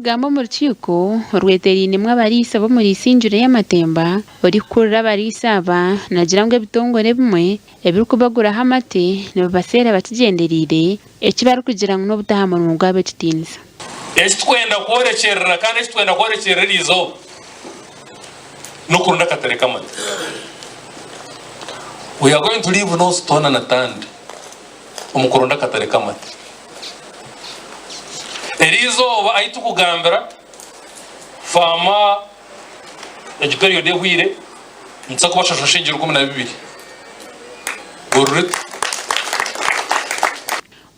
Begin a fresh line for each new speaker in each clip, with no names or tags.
kugamba mu rukiko rweterine mwe abarisa bo muri Sinjure y'Amatemba uri kurira abarisa aba nagira ngo bitongore bimwe ebiri kubagura hamate ne basera batigenderire ekibari kugira ngo n'obutaha mu bwabe tutinza
twenda korekerera kandi twenda korekerera izo no kurunda katareka amata. We are going to leave no stone unturned umukurunda katareka amata. Erizo ayitu kugambira fama egiperiyo de hwire nsako bashasha shingira 12 gorut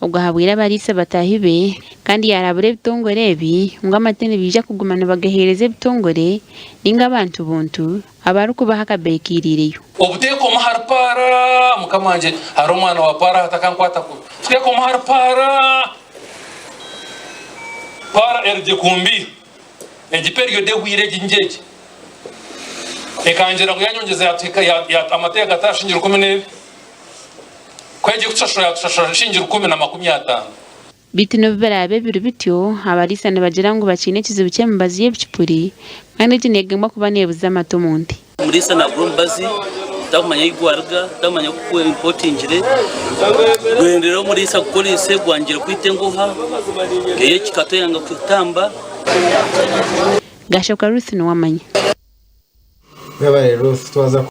ubwo habwira abarisa batahibe kandi yarabure bitongore ebi ngo amatene bija kugumana bagahereze bitongore ninga abantu buntu abaruko bahakabekirireyo
obuteko maharpara mukamanje hari umwana wa para atakankwata ku tweko maharpara para erde kumbi egiperiyo de hwire ginjeje ekanjira ngo yanyongeza yatika ya amateka atashingira 12 kwaje kushashura shingira 10
bitino bibarabe biri bityo abarisa ne bagira ngo bakine kizibu cyembazi y'ibicipuri kandi kinegema kuba nebuza amato mundi
murisa na grombazi takumanya igwarga takumanya ku importingire gwendero murisa police gwangira kwitenguha geye kikato yanga kutamba
gashoka Ruth no wamanya
baba rero twaza